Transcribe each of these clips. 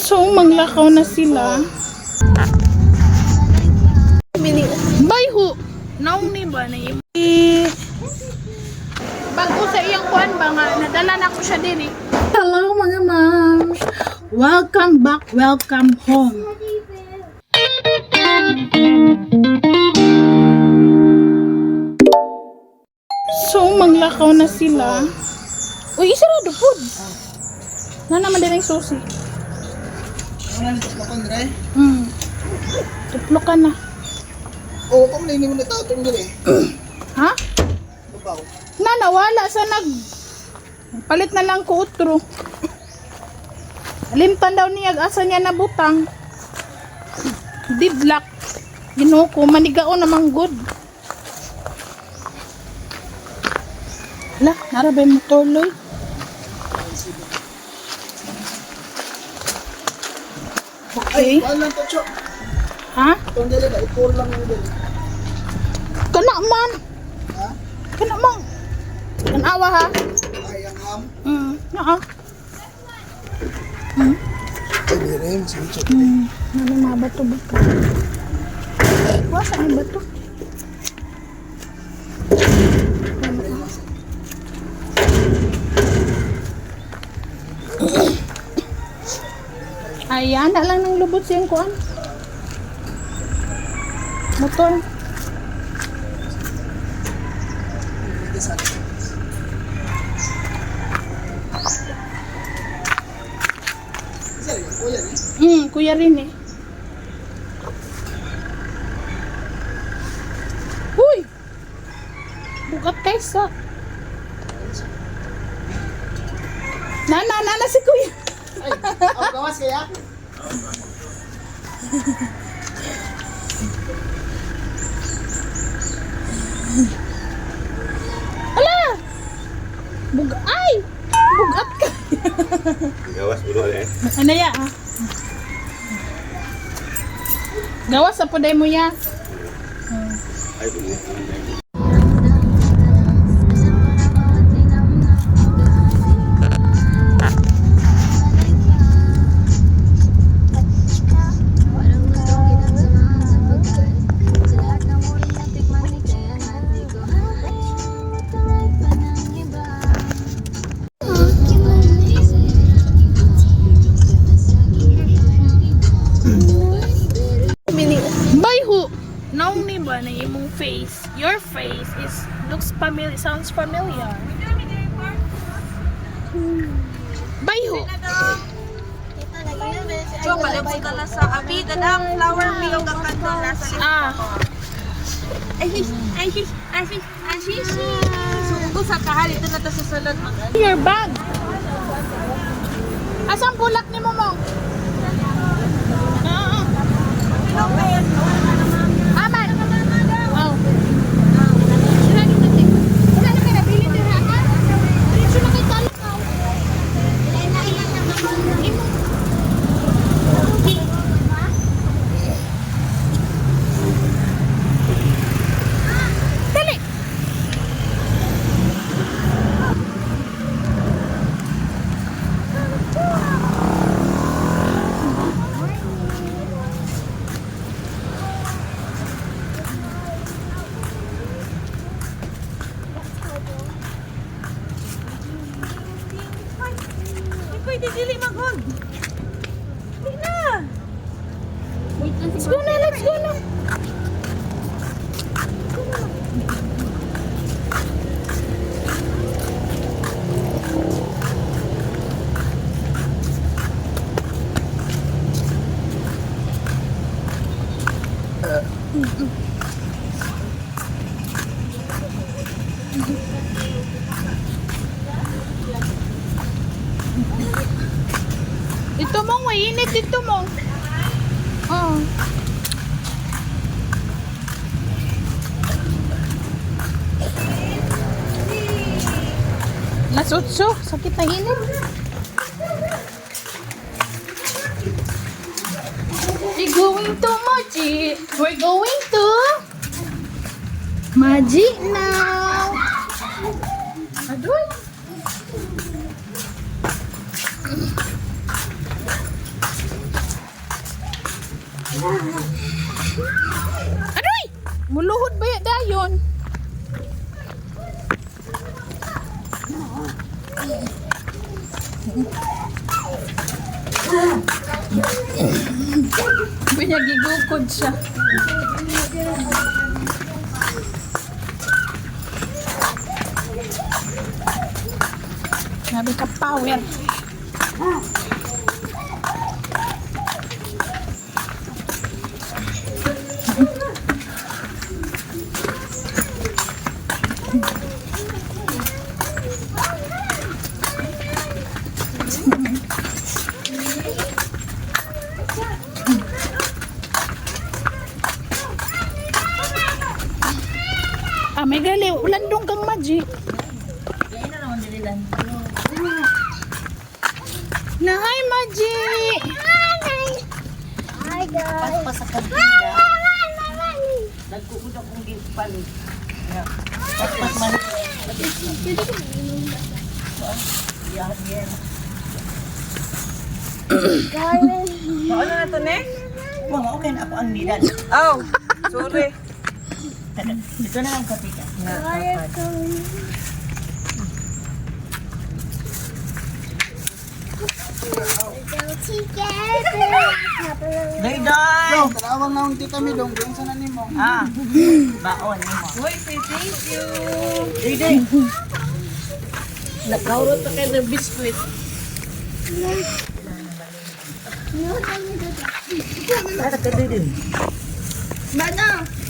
So, manglakaw na sila. Bayho! Naong ni ba na yung bago sa iyang kuan ba nga, nadala na ko siya din eh. Hello mga ma'am! Welcome back, welcome home. So, manglakaw na sila. Uy, isarado po. Na naman din ang susi. Tuplok ka na. Oo, kung hindi mo natatong doon eh. Ha? Babaw. Nawala sa palit na lang ko utro. Limtan daw niya asa niya nabutang. Didlak. Ginoo manigao namang good. La, narabay mo tuloy. Okay. Wala lang to, Chok. Ha? Itong dali ba? Ipur lang yung dali. Kana man. Ha? Kana man. Kanawa ha? Ay, ang ham. Naa. Ay, di rin. Sige, Chok. Ano mga bato-bato? Wasa ni bato. Ayan, na lang ng lubot siyang kuan. Motor. Kuya rin eh. Uy! Bukat kaysa. Nana si kuya. Ay, gawas kaya? Ala! Ay! Bugat ka. Gawas dulu eh. Ano ya? Gawas sa puday mo ya. Ay dulu. Naong ni ba na imong face? Your face looks familiar, sounds familiar. Bayho. So, palibot ka na sa abi, dadang flower milk ang kanto nasa Sunggo sa kahal, ito na to sa salon. Your bag. Asang bulak ni mo mo? Aman. Oh. Sila natin. Wala na kaya bilhin din ha. Diretso na kay Talakaw. Dali. Pwede dili mag-hold. Hindi na. Let's go na, let's go na. Ito mong mainit dito mo. Oh. Las 8, sakit na init. We're going to Maji. We're going to Maji now. Adoy. Aroy! Muluhod ba yan dayon? Pinagigukod siya. Sabi ka power. Ah, may gali. Ulandong kang magic. Na, hi, Magic! Hi guys. Pa sa kanila. Nagkukud akong gipalit. Tapos man. Yan, yan. Garland. Ano na to, ne? Mga okay na ako ang nilan. Oh, sorry. Dito na ang kapika. Garland. Dayday! Dong, tarawang na akong tita mi dong. Doon sa nanimo. Ah, baon ni mo. Uy, say thank you. Dayday! Nakaurot pa kayo ng biskuit. Para ka Dayday.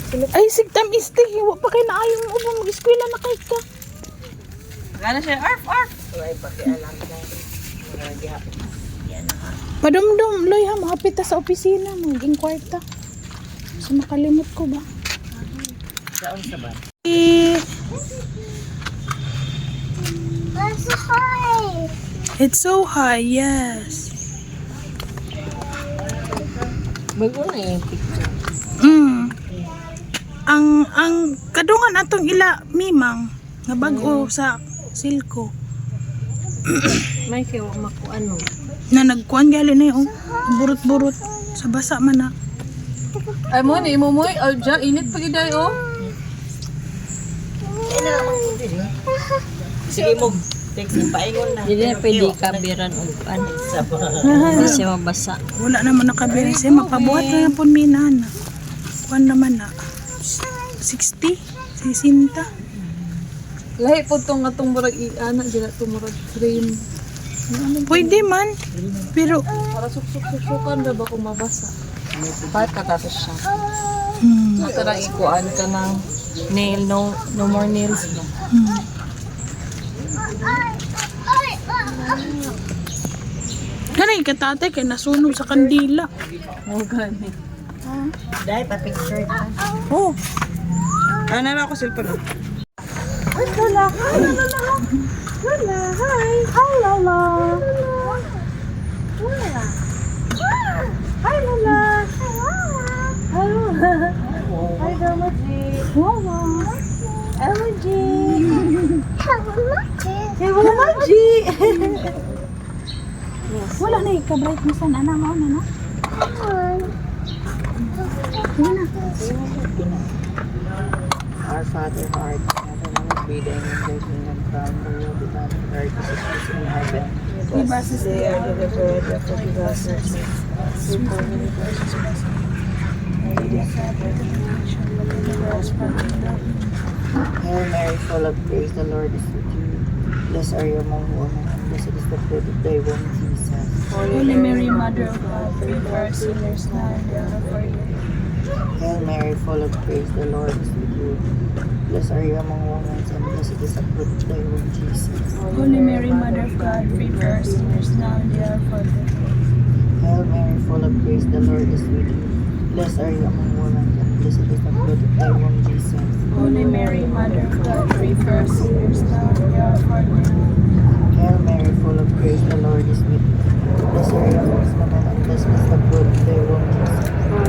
Ay, sigtam iste. Hiwa pa kayo na ayaw mo ba mag-eskwela na kayo ka. Gana siya, arf, arf. Wala pakialam na. Padumdum, loy ha, mahapit ta sa opisina. Maging kwarta. So, makalimot ko ba? Saan sa ba? That's high. It's so high, yes. Bago na yung picture. Ang kadungan atong ila mimang nga bag-o sa silko May kayo makuan mo. na nagkuan gali na yung burot-burot sa basa man na. Ay mo, ni mo mo, alja, init pa giday, oh. Sige mo. Text mo paingon na. Hindi na pwede kabiran o pan. Hindi siya mabasa. Wala naman nakabili siya. Mapabuhat na lang po minan. Kuan naman na 60, 60. Lahi po tong atong murag i-ana, dila itong murag frame. Pwede man. Pero Para suksuk-suksukan na ba kung mabasa? Part ka tapos siya. Tara ikuan ka ng nail, no more nails ba? Kanay katate kay nasunog sa kandila. Oh, gani. Dahil pa picture na. Oh, Ano na ako cellphone? wala na ika-bright mo san ana mo na. Our Father heart, heaven and be thy name, thy kingdom come, thy will be done on earth as it is in heaven. Give us this day our daily bread, and forgive us our sins. We forgive the trespasses. And lead us not into temptation, but deliver us from evil. Hail Mary, full of grace, the Lord is with you. Blessed are you among women, and blessed is the fruit of thy womb, Jesus. Holy Mary, Mother of God, pray for us sinners now and at the hour of our death. Hail Mary, full of grace, the Lord is with you. Blessed are you among women, and blessed is the fruit of thy womb, Jesus. Holy Mary, Mother of God, pray for us sinners now and at the hour of our death. Hail Mary, full of grace, the Lord is with you. Blessed are you among women, and blessed is the fruit of thy womb, Jesus. Holy Mary, Mother of God, pray for us sinners now and at the hour of our death. Hail Mary, full of grace, the Lord is with you. Blessed are you among women, and blessed is the fruit of thy womb, Jesus.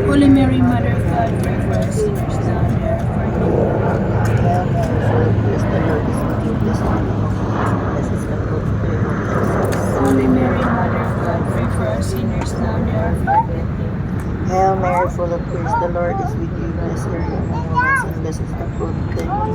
Holy Mary, Mother of God, pray for us sinners now and at the hour of our death. Hail Mary, full of grace, the Lord is with you. Blessed are you among women, and blessed is the fruit of thy womb, Jesus. Holy Mary, Mother of God, pray for us sinners now and at the hour of our death. Hail Mary, full of grace, the Lord is with you. Blessed are you among women, and blessed is the fruit of thy womb,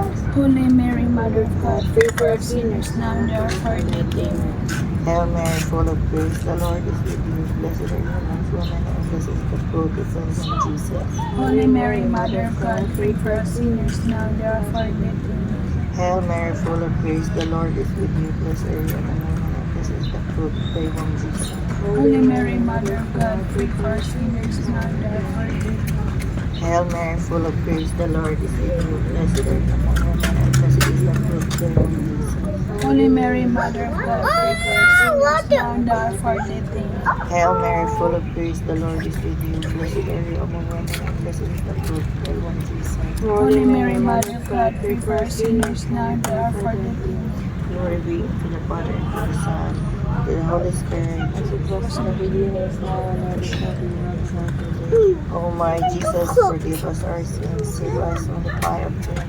Jesus. Holy Mary, Mother of God, pray for us sinners now and at our hour of death. Amen. Hail Mary, full of grace, the Lord is with you. Blessed are you among women, and blessed is the fruit of thy womb, Jesus. Holy Mary, Mother of God, pray for us sinners now and at our hour of death. Amen. Hail Mary, full of grace, the Lord is with you. Blessed are you among women, and blessed is the fruit of thy womb, Jesus. Holy Mary, Mother of God, pray for us sinners now and at our hour of death. Hail Mary, full of grace, the Lord is with you. Blessed are you among women, and blessed is the fruit of thy womb, Jesus. Holy Mary, Mother of God, pray for us sinners now and at our hour of death. Amen. Hail Mary, full of grace, the Lord is with you. Blessed are you among women, and blessed is the fruit of thy womb, Jesus. Holy Mary, Mother of God, pray for us sinners now and at our hour of death. Amen. Glory be to the Father, and to the Son, and to the Holy Spirit, as it was in the beginning, is now, and ever shall be, world without end. O my Jesus, forgive us our sins, save us from the fire of hell,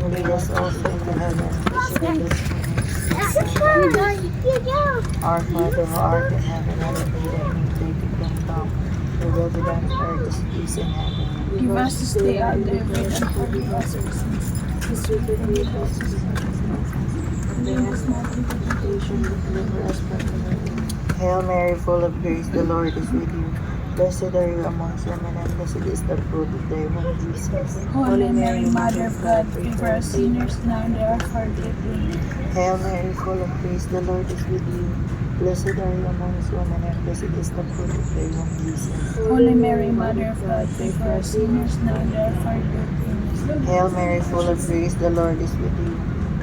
and lead us also into heaven, especially those who Our Father who art in heaven, hallowed be thy name, thy kingdom come, thy will be done on earth as it is in heaven. Give us this day our daily bread, and forgive us our sins, as we forgive us our sins. And lead us not into temptation, but deliver us from evil. Hail Mary, full of grace, the Lord is with you. Blessed are you amongst women, and blessed is the fruit of thy womb, Jesus. Holy Mary, Mother of God, pray for us sinners now and at our hour of death. Amen. Hail Mary, full of grace, the Lord is with you. Blessed are you amongst women, and blessed is the fruit of thy womb, Jesus. Holy Mary, Mother of God, pray for us sinners now and at our hour of death. Amen. Hail Mary, full of grace, the Lord is with you.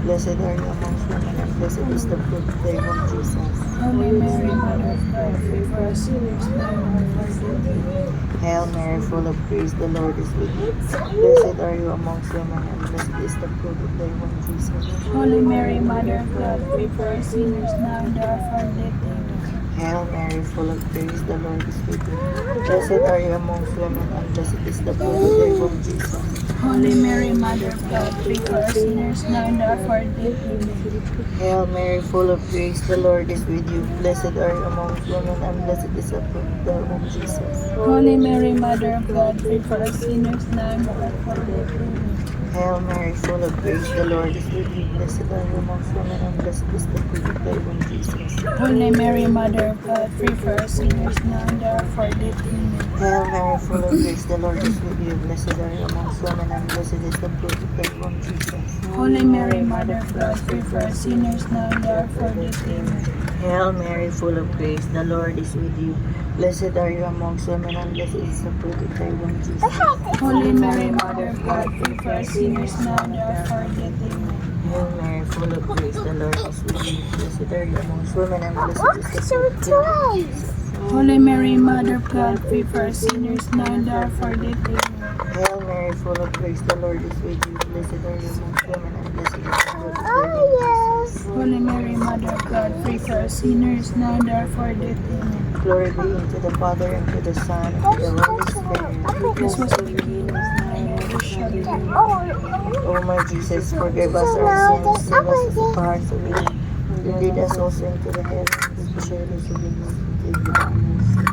Blessed are you amongst women, and blessed is the fruit of thy womb, Jesus. Holy Mary, Mother of God, pray for us sinners now and at our hour of death. Amen. Hail Mary, full of grace, the Lord is with you. Blessed are you amongst women, and blessed is the fruit of thy womb, Jesus. Holy Mary, Mother of God, pray for us sinners now and at our hour of death. Amen. Hail Mary, full of grace, the Lord is with you. Blessed are you amongst women, and blessed is the fruit of thy womb, Jesus. Holy Mary, Mother of God, pray for us sinners now and at our hour of death. Amen. Hail Mary, full of grace, the Lord is with you. Blessed are you amongst women, and blessed is the fruit of thy womb, Jesus. Holy Mary, Mother of God, pray for us sinners now and at our hour of death. Amen. Hail Mary, full of grace, the Lord is with you. Blessed are you amongst women, and blessed is the fruit of thy womb, Jesus. Holy Mary, Mother of God, pray for us sinners now and at our hour of death. Amen. Hail Mary, full of grace, the Lord is with you. Blessed are you amongst women, and blessed is the fruit of thy womb, Jesus. Holy Mary, Mother of God, pray for us sinners now and at our hour of death. Amen. Hail Mary, full of grace, the Lord is with you. Blessed are you amongst women, and blessed is the fruit of thy womb, Jesus. Holy Mary, Mother of God, pray for us sinners now and at our hour of death. Amen. Hail Mary, full of grace, the Lord is with you. Blessed are you amongst women, and blessed is the fruit of thy womb, Jesus. Holy Mary, Mother of God, pray for us sinners now and at our hour of death. Amen. Hail Mary, full of grace, the Lord is with you. Blessed are you amongst women, and blessed is the fruit of thy womb, Jesus. Holy Mary, Mother of God, pray for us sinners now and at our hour of death. Amen. Glory be unto the Father, and to the Son, and to the Holy Spirit. This was the beginning, now and ever shall be. O my Jesus, forgive us our sins, save us from the fires of hell, and lead us also into the heavens, especially those who need mercy.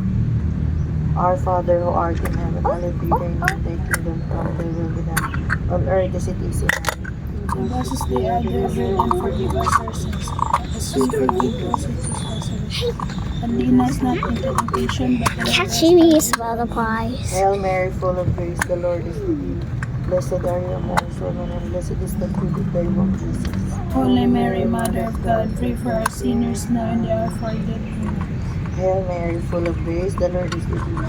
Our Father who art in heaven, hallowed be thy name, thy kingdom come, thy will be done, on earth as it is in heaven. Give us this day our daily bread, and forgive us our sins, as we forgive those who trespass against us. And lead us not into temptation, but deliver us from Catching evil. these butterflies. Hail Mary, full of grace, the Lord is with you. Blessed are you amongst women, and blessed is the fruit of thy womb, Jesus. Holy Mary, Mother of God, pray for us sinners now and at our hour of death. Amen. Hail Mary, full of grace, the Lord is with you.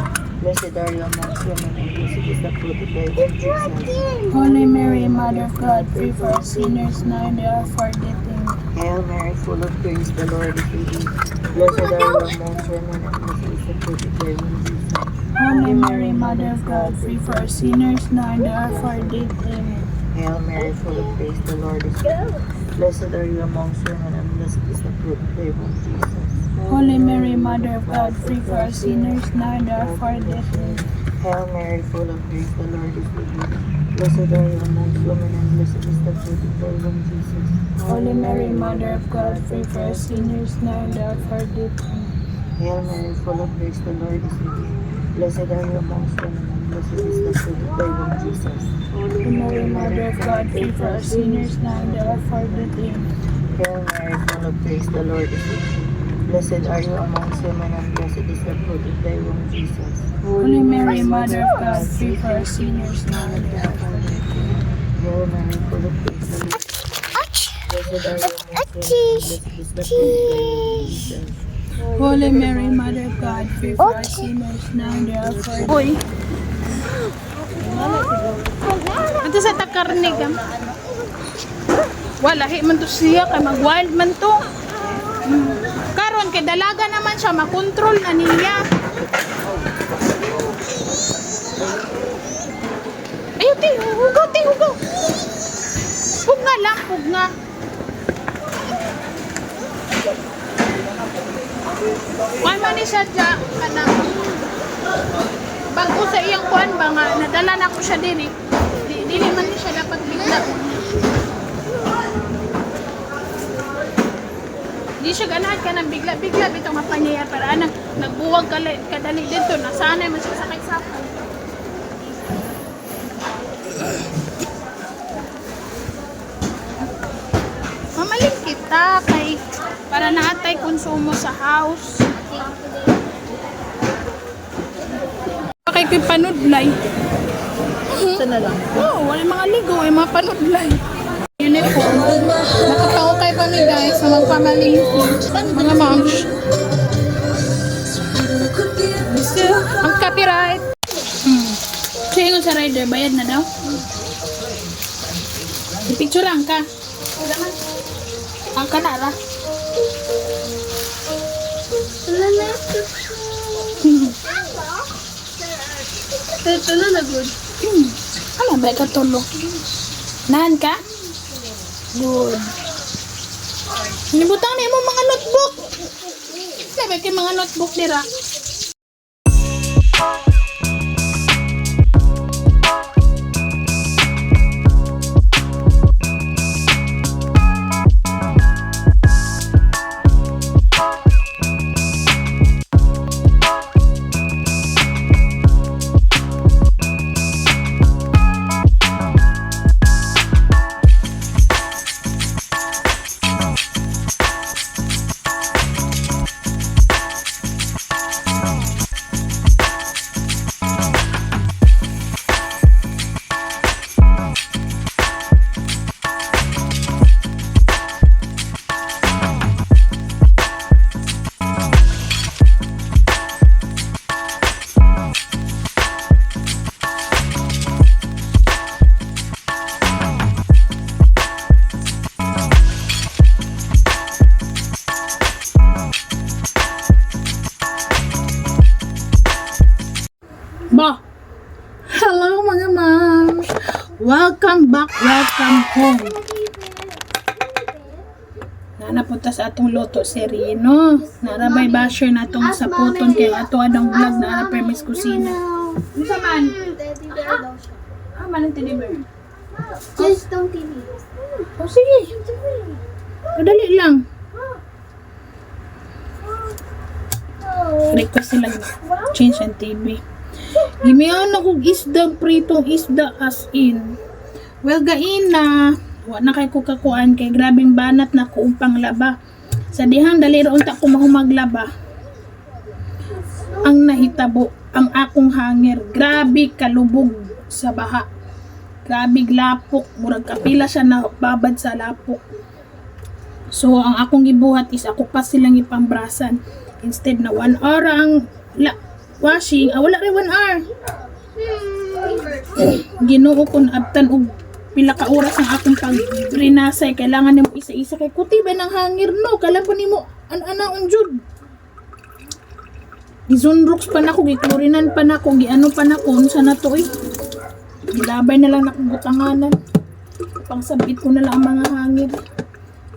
Blessed are you amongst women, and blessed is the fruit of thy womb, Jesus. Holy Mary, Mother of God, pray for us sinners now and at our hour of death. Amen. Hail Mary, full of grace, the Lord is with you. Blessed are you amongst women, and blessed is the fruit of thy womb, Jesus. Holy Mary, Mother of God, pray for us sinners now and at our hour of death. Amen. Hail Mary, full of grace, the Lord is with you. Blessed are you amongst women, and blessed is the fruit of thy womb, Jesus. Holy Mary, Mother of God, pray for us sinners now and at our hour of death. Amen. Hail Mary, full of grace, the Lord is with you. Blessed are you amongst women, and blessed is the fruit of thy womb, Jesus. Holy Mary, Mother of God, pray for us sinners now and at our hour of death. Amen. Hail Mary, full of grace, the Lord is with you. Blessed are you amongst women, and blessed is the fruit of thy womb, Jesus. Holy Mary, Mother of God, pray for us sinners now and at our hour of death. Amen. Hail Mary, full of grace, the Lord is with thee. Blessed are you amongst women, and blessed is the fruit of thy womb, Jesus. Holy Mary, Mother of God, pray for us sinners now and at our hour of death. Amen. Hail Mary, full of grace, the Lord is with thee. Blessed are you amongst women, and blessed is the fruit of thy womb, Jesus. Holy Mary, Mother of God, pray for us sinners now and at our hour of death. Uy! Ito sa takarnig ah. Wala, man to siya, kay mag-wild man to. Karon kay dalaga naman siya, makontrol na niya. Ayaw, ti, hugaw, ti, hugaw. Pug nga lang, pug nga. Why man ni siya dya, kanang bago sa iyang kuan ba nga, nadala na ko siya din eh. Dili man ni siya dapat bigla. Di siya ganahan ka ng bigla-bigla bitong mapanyayar para nagbuwag kadali dito, nasanay man siya sakay-sakay. Mamaling kita kay para naatay konsumo sa house. Kay ko'y panudlay. Sana lang. Oo, wala mga ligo, ay mga panudlay. Uniform. Nakakaukay kami guys sa mga pamalingki. Mga moms. Ang copyright. Sige sa rider, bayad na daw. Picture lang ka. Ang kanara. Tulo na good. Ano ba ka tulo? Nahan ka? Good. Nibutang niyo mo mga notebook. Sabi kayo mga notebook dira. Ba! Hello mga moms! Welcome back, welcome home! Napunta sa atong loto serye, no? Narabay basher na itong sa puton kaya ato anong vlog na narapay Miss Kusina. Ano sa man? Ah, man ang teddy bear? Just don't TV. Oh, sige. Madali lang. Request sila change ang TV. Gimiyaw na kong isda, pritong isda as in. Well, gain na. Wala na kay kukakuan kay grabing banat na kuumpang laba. Sa dihang dali roon ta ko mahumaglaba. Ang nahitabo, ang akong hanger. Grabe kalubog sa baha. Grabe lapok. Murag kapila siya na babad sa lapok. So, ang akong gibuhat is ako pa silang ipambrasan. Instead na 1 hour ang washing, wala rin 1 hour. Ginoo ko na abtan og pila ka oras ang akong pag-rinasay. Kailangan nimo isa-isa kay kuti ba ng hangir no. Kailan po nimo ana unjud. Gizunrox pa na ko, giklorinan pa na ko, giano pa na ko, unsa na to eh. Gilabay na lang nakubutanganan. Pangsabit ko na lang ang mga hangir.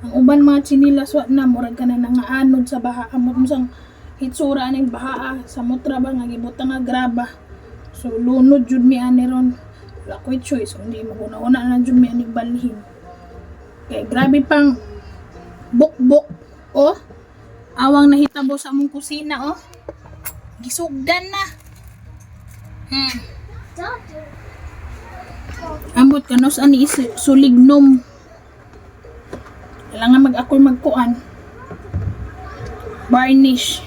Ang uban mga chinilas wa na murag ka na nangaanod sa baha. Amot sang hitsura aning baha sa mutra ba nga gibutang nga graba. So lunod jud mi ani ron. Wala ko'y choice, hindi mo una na jud mi ani balhin. Kay grabe pang bukbok. Oh, awang nahitabo sa among kusina oh. Gisugdan na. Ambot ka no saan ni sulignom. Kailangan mag-ako magkuan. Varnish.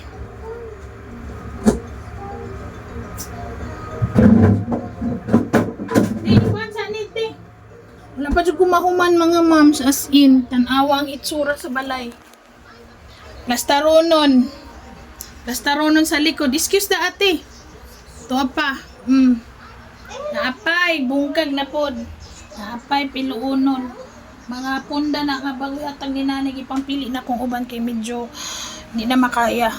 Wala pa dyan kumahuman mga moms as in. Tanawa ang itsura sa balay. Plastaronon. Plastaronon sa likod. Excuse na ate. Tuwa pa. Naapay. Bungkag na pod. Naapay piluunon. Mga punda na kabagoy atang ginanig ipampili na kung uban kay medyo hindi na makaya.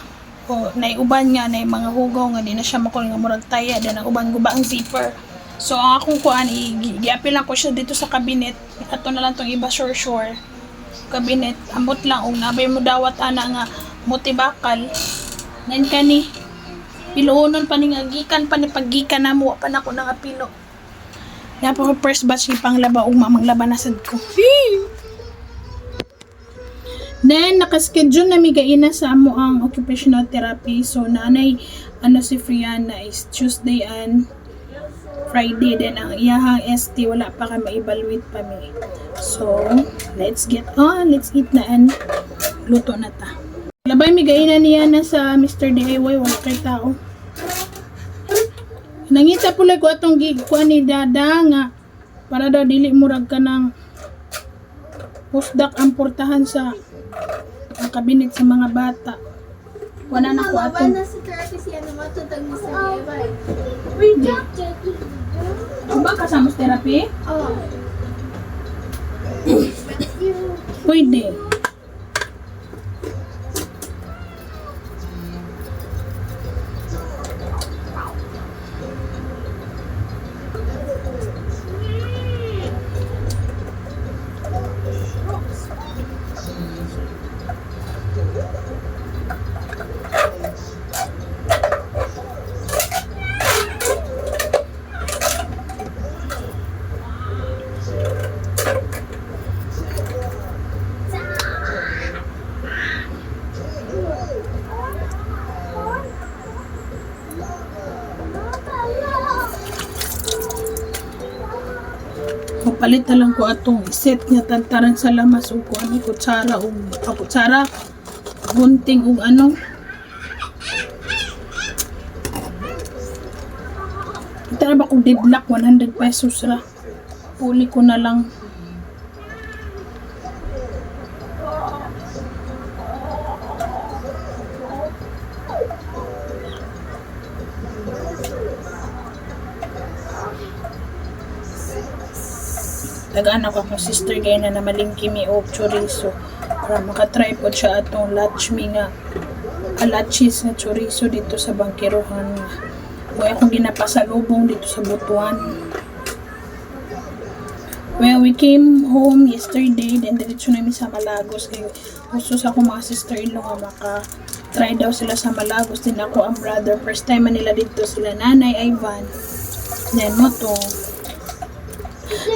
O naiuban nga na mga hugaw nga di na siya makul nga murag taya dan ang uban guba ang zipper. So ang akong kuan i-apil lang ko siya dito sa cabinet. Ato na lang tong iba sure cabinet. Ambot lang og nabay mo dawat ana nga mutibakal. Nan kani piluonon pa ning agikan pa ni paggikan na mo pa na ko nang apilo. Dapat ko first batch ni panglaba og mamang labanasad ko. Then naka-schedule na mi gaina sa amo ang occupational therapy. So nanay si Friana is Tuesday and Friday. Then ang iyahang ST wala pa ka ma-evaluate pa mi. So let's get on. Let's eat na and luto na ta. Labay mi gaina niya na sa Mr. DIY wala kay tao. Nangita pula ko atong gikuan ni Dada nga para daw dili murag ka ng pusdak ang portahan sa ang kabinet sa mga bata. Wala na ko atong. Na sa therapy siya na matutag ni sa DIY. Pwede. Ba kasama sa therapy? Oh. Pwede. Palit na lang ko atong set nga tantaran sa lamas o kung ano kutsara gunting o ano. Tara ba kung deadlock 100 pesos ra. Uli ko na lang. Tagaan ako akong sister gaya na namalingki mi og chorizo para makatry po siya atong lachmi nga alachis nga chorizo dito sa Bangkirohan nga kaya akong ginapasalubong dito sa Butuan. Well, we came home yesterday then diretso namin sa Malagos kaya gusto sa akong mga sister-in-law nga maka-try daw sila sa Malagos din ako ang brother first time man nila dito sila nanay Ivan then mo to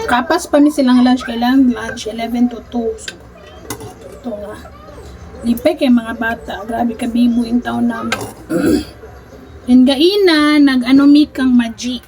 kapas pa mi silang lunch, kailangan lunch 11 to 2. So, ito nga. Lipe kay mga bata. Grabe ka bibo yung taon namin. Yan gaina, nag-ano mi kang maji.